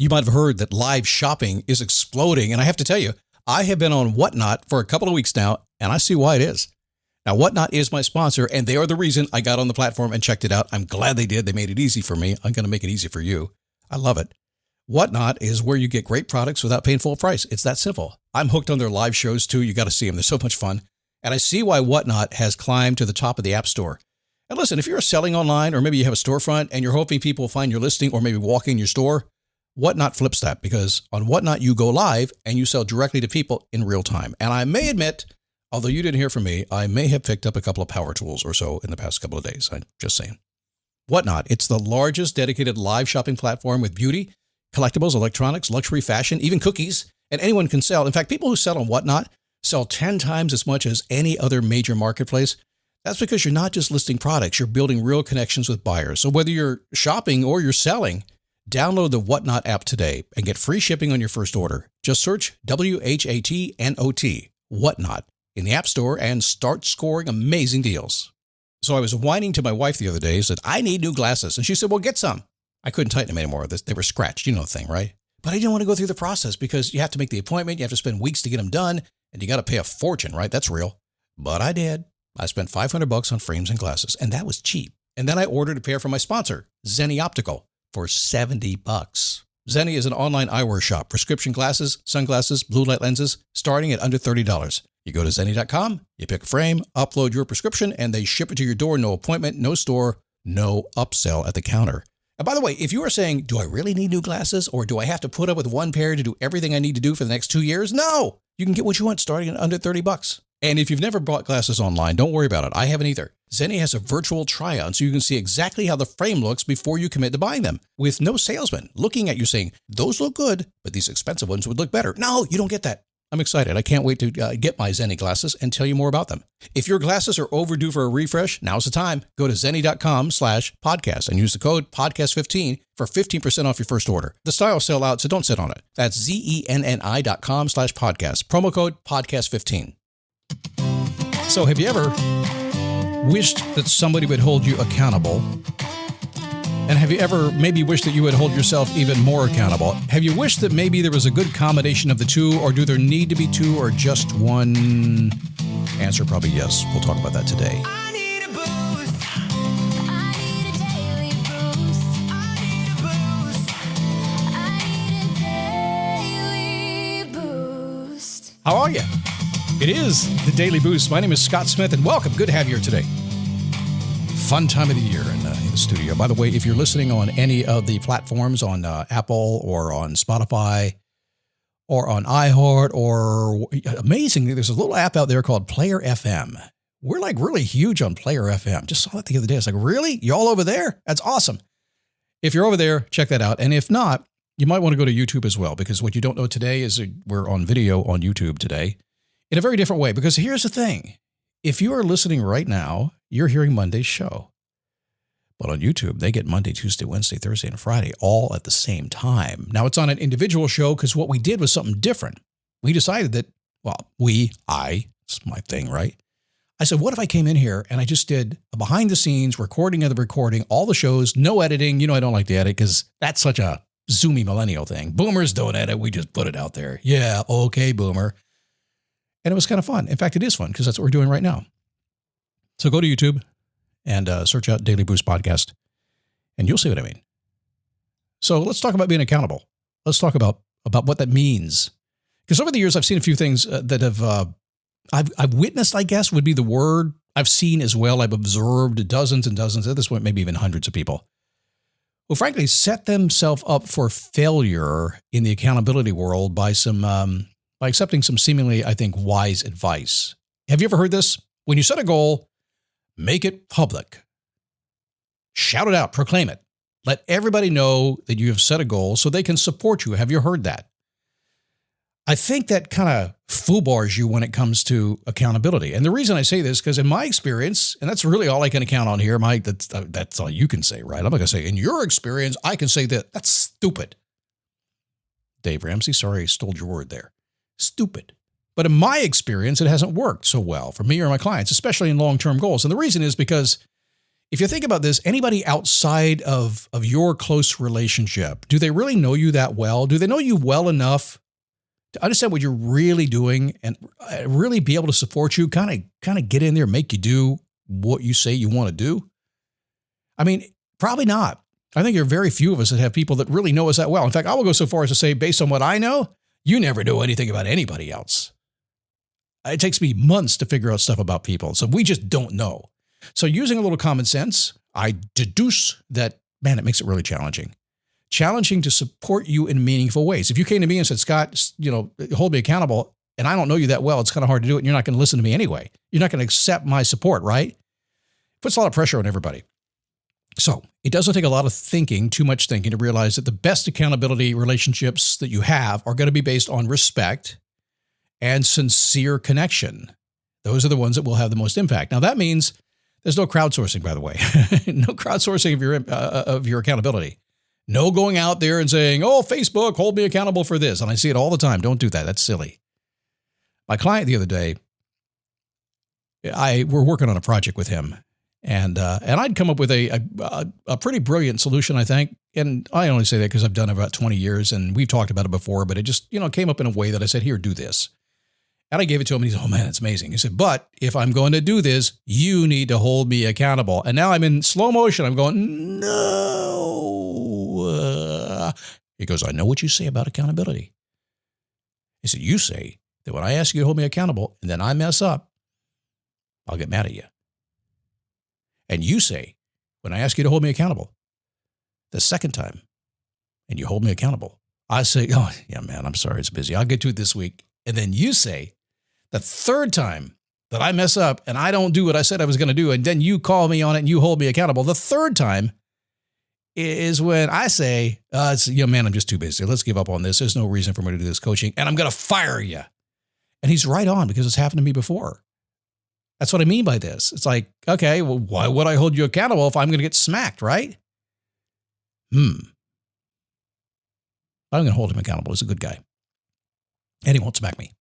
You might have heard that live shopping is exploding. And I have to tell you, I have been on Whatnot for a couple of weeks now, and I see why it is. Now, Whatnot is my sponsor, and they are the reason I got on the platform and checked it out. I'm glad they did. They made it easy for me. I'm going to make it easy for you. I love it. Whatnot is where you get great products without paying full price. It's that simple. I'm hooked on their live shows, too. You got to see them. They're so much fun. And I see why Whatnot has climbed to the top of the App Store. And listen, if you're selling online, or maybe you have a storefront and you're hoping people will find your listing or maybe walk in your store, Whatnot flips that, because on Whatnot, you go live and you sell directly to people in real time. And I may admit, although you didn't hear from me, I may have picked up a couple of power tools or so in the past couple of days. I'm just saying. Whatnot, it's the largest dedicated live shopping platform with beauty, collectibles, electronics, luxury, fashion, even cookies, and anyone can sell. In fact, people who sell on Whatnot sell 10 times as much as any other major marketplace. That's because you're not just listing products, you're building real connections with buyers. So whether you're shopping or you're selling, download the Whatnot app today and get free shipping on your first order. Just search WHATNOT, Whatnot, in the App Store and start scoring amazing deals. So I was whining to my wife the other day, said, I need new glasses. And she said, well, get some. I couldn't tighten them anymore. They were scratched. You know the thing, right? But I didn't want to go through the process because you have to make the appointment. You have to spend weeks to get them done. And you got to pay a fortune, right? That's real. But I did. I spent $500 on frames and glasses, and that was cheap. And then I ordered a pair from my sponsor, Zenni Optical, for $70. Zenni is an online eyewear shop, prescription glasses, sunglasses, blue light lenses, starting at under $30. You go to Zenni.com, you pick a frame, upload your prescription, and they ship it to your door. No appointment, no store, no upsell at the counter. And by the way, if you are saying, do I really need new glasses, or do I have to put up with one pair to do everything I need to do for the next 2 years? No, you can get what you want starting at under $30. And if you've never bought glasses online, don't worry about it. I haven't either. Zenni has a virtual try-on so you can see exactly how the frame looks before you commit to buying them, with no salesman looking at you saying, those look good, but these expensive ones would look better. No, you don't get that. I'm excited. I can't wait to get my Zenni glasses and tell you more about them. If your glasses are overdue for a refresh, now's the time. Go to Zenni.com/podcast and use the code podcast15 for 15% off your first order. The styles sell out, so don't sit on it. That's Zenni.com/podcast. Promo code podcast15. So have you ever wished that somebody would hold you accountable? And have you ever maybe wished that you would hold yourself even more accountable? Have you wished that maybe there was a good combination of the two, or do there need to be two or just one? Answer probably yes. We'll talk about that today. I need a boost. I need a daily boost. I need a boost. I need a daily boost. How are you? It is the Daily Boost. My name is Scott Smith, and welcome. Good to have you here today. Fun time of the year in the studio. By the way, if you're listening on any of the platforms, on Apple or on Spotify or on iHeart, or amazingly, there's a little app out there called Player FM. We're like really huge on Player FM. Just saw that the other day. It's like, really? You all over there? That's awesome. If you're over there, check that out. And if not, you might want to go to YouTube as well, because what you don't know today is we're on video on YouTube today in a very different way. Because here's the thing. If you are listening right now, you're hearing Monday's show. But on YouTube, they get Monday, Tuesday, Wednesday, Thursday, and Friday all at the same time. Now, it's on an individual show because what we did was something different. We decided that, it's my thing, right? I said, what if I came in here and I just did a behind the scenes recording of the recording, all the shows, no editing. You know, I don't like to edit because that's such a zoomy millennial thing. Boomers don't edit. We just put it out there. Yeah, okay, boomer. And it was kind of fun. In fact, it is fun because that's what we're doing right now. So go to YouTube and search out Daily Boost Podcast, and you'll see what I mean. So let's talk about being accountable. Let's talk about what that means. Because over the years, I've seen a few things that have I've witnessed, I guess, would be the word. I've seen as well. I've observed dozens and dozens, at this point, maybe even hundreds of people who frankly set themselves up for failure in the accountability world by accepting some seemingly, I think, wise advice. Have you ever heard this? When you set a goal, make it public. Shout it out, proclaim it. Let everybody know that you have set a goal so they can support you. Have you heard that? I think that kind of foobars you when it comes to accountability. And the reason I say this, because in my experience, and that's really all I can account on here, Mike, that's all you can say, right? I'm not going to say, in your experience, I can say that. That's stupid. Dave Ramsey, sorry I stole your word there. Stupid. But in my experience, it hasn't worked so well for me or my clients, especially in long-term goals. And the reason is because if you think about this, anybody outside of your close relationship, do they really know you that well? Do they know you well enough to understand what you're really doing and really be able to support you, kind of get in there, make you do what you say you want to do? I mean, probably not. I think there are very few of us that have people that really know us that well. In fact, I will go so far as to say, based on what I know, you never know anything about anybody else. It takes me months to figure out stuff about people. So we just don't know. So using a little common sense, I deduce that, man, it makes it really challenging. Challenging to support you in meaningful ways. If you came to me and said, Scott, hold me accountable, and I don't know you that well, it's kind of hard to do it, and you're not going to listen to me anyway. You're not going to accept my support, right? Puts a lot of pressure on everybody. So it doesn't take a lot of thinking, too much thinking, to realize that the best accountability relationships that you have are going to be based on respect and sincere connection. Those are the ones that will have the most impact. Now, that means there's no crowdsourcing, by the way. No crowdsourcing of your accountability. No going out there and saying, oh, Facebook, hold me accountable for this. And I see it all the time. Don't do that. That's silly. My client the other day, we're working on a project with him. And I'd come up with a pretty brilliant solution, I think. And I only say that because I've done it about 20 years and we've talked about it before, but it just, came up in a way that I said, here, do this. And I gave it to him and he said, oh man, it's amazing. He said, but if I'm going to do this, you need to hold me accountable. And now I'm in slow motion. I'm going, no. He goes, I know what you say about accountability. He said, you say that when I ask you to hold me accountable and then I mess up, I'll get mad at you. And you say, when I ask you to hold me accountable, the second time, and you hold me accountable, I say, oh, yeah, man, I'm sorry, it's busy. I'll get to it this week. And then you say, the third time that I mess up and I don't do what I said I was going to do, and then you call me on it and you hold me accountable, the third time is when I say, man, I'm just too busy. Let's give up on this. There's no reason for me to do this coaching, and I'm going to fire you. And he's right on because it's happened to me before. That's what I mean by this. It's like, okay, well, why would I hold you accountable if I'm going to get smacked, right? I'm going to hold him accountable. He's a good guy. And he won't smack me.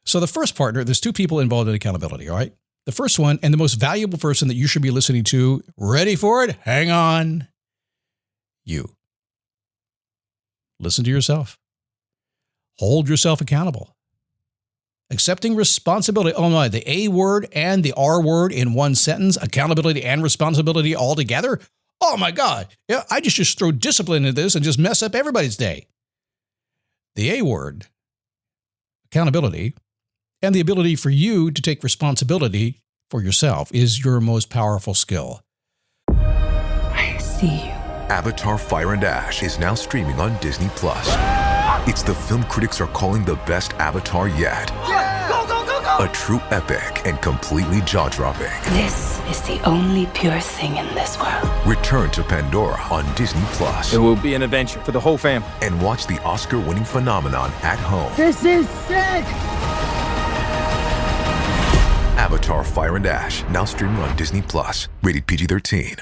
So the first partner, there's two people involved in accountability, all right? The first one, and the most valuable person that you should be listening to, ready for it? Hang on. You. Listen to yourself. Hold yourself accountable. Accepting responsibility. Oh my, the A word and the R word in one sentence, accountability and responsibility all together. Oh my God. Yeah, I just throw discipline into this and just mess up everybody's day. The A word, accountability, and the ability for you to take responsibility for yourself is your most powerful skill. I see you. Avatar: Fire and Ash is now streaming on Disney+. It's the film critics are calling the best Avatar yet. Go, go, go, go! A true epic and completely jaw-dropping. This is the only pure thing in this world. Return to Pandora on Disney+. It will be an adventure for the whole family. And watch the Oscar-winning phenomenon at home. This is sick! Avatar: Fire and Ash, now streaming on Disney+. Rated PG-13.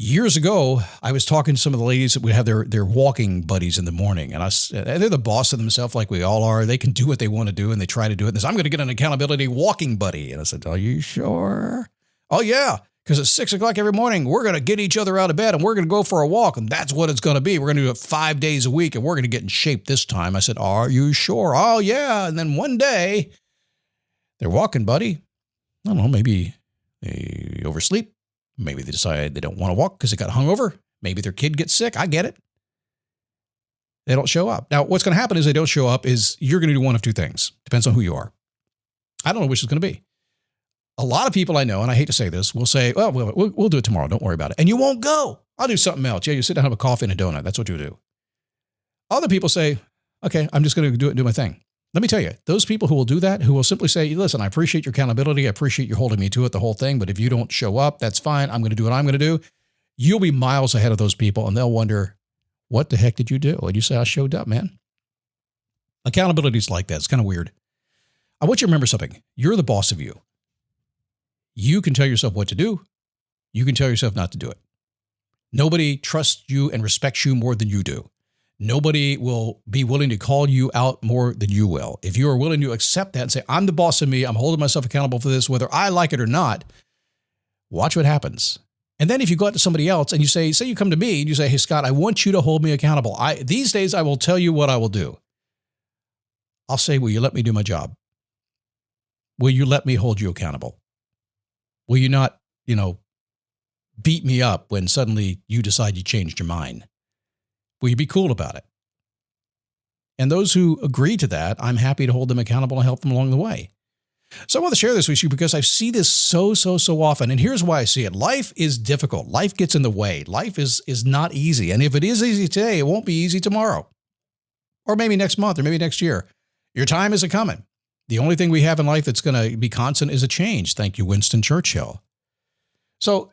Years ago, I was talking to some of the ladies that would have their walking buddies in the morning. And they're the boss of themselves like we all are. They can do what they want to do, and they try to do it. And they say, I'm going to get an accountability walking buddy. And I said, are you sure? Oh, yeah, because at 6 o'clock every morning, we're going to get each other out of bed, and we're going to go for a walk. And that's what it's going to be. We're going to do it 5 days a week, and we're going to get in shape this time. I said, are you sure? Oh, yeah. And then one day, their walking buddy, I don't know, maybe they oversleep. Maybe they decide they don't want to walk because they got hungover. Maybe their kid gets sick. I get it. They don't show up. Now, what's going to happen is they don't show up is you're going to do one of two things. Depends on who you are. I don't know which it's going to be. A lot of people I know, and I hate to say this, will say, well, we'll do it tomorrow. Don't worry about it. And you won't go. I'll do something else. Yeah, you sit down, have a coffee and a donut. That's what you do. Other people say, okay, I'm just going to do my thing. Let me tell you, those people who will do that, who will simply say, listen, I appreciate your accountability. I appreciate you holding me to it, the whole thing. But if you don't show up, that's fine. I'm going to do what I'm going to do. You'll be miles ahead of those people, and they'll wonder, what the heck did you do? And you say, I showed up, man. Accountability is like that. It's kind of weird. I want you to remember something. You're the boss of you. You can tell yourself what to do. You can tell yourself not to do it. Nobody trusts you and respects you more than you do. Nobody will be willing to call you out more than you will. If you are willing to accept that and say, I'm the boss of me, I'm holding myself accountable for this, whether I like it or not, watch what happens. And then if you go out to somebody else and you say you come to me and you say, hey, Scott, I want you to hold me accountable. These days I will tell you what I will do. I'll say, will you let me do my job? Will you let me hold you accountable? Will you not, beat me up when suddenly you decide you changed your mind? Will you be cool about it? And those who agree to that, I'm happy to hold them accountable and help them along the way. So I want to share this with you because I see this so often. And here's why I see it. Life is difficult. Life gets in the way. Life is not easy. And if it is easy today, it won't be easy tomorrow. Or maybe next month, or maybe next year. Your time isn't coming. The only thing we have in life that's going to be constant is a change. Thank you, Winston Churchill. So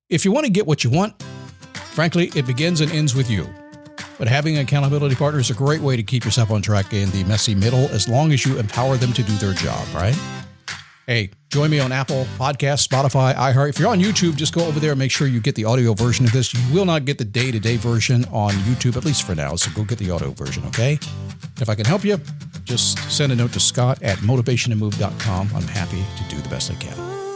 if you want to get what you want, frankly, it begins and ends with you. But having an accountability partner is a great way to keep yourself on track in the messy middle as long as you empower them to do their job, right? Hey, join me on Apple Podcasts, Spotify, iHeart. If you're on YouTube, just go over there and make sure you get the audio version of this. You will not get the day-to-day version on YouTube, at least for now, so go get the audio version, okay? If I can help you, just send a note to Scott@motivationtomove.com. I'm happy to do the best I can.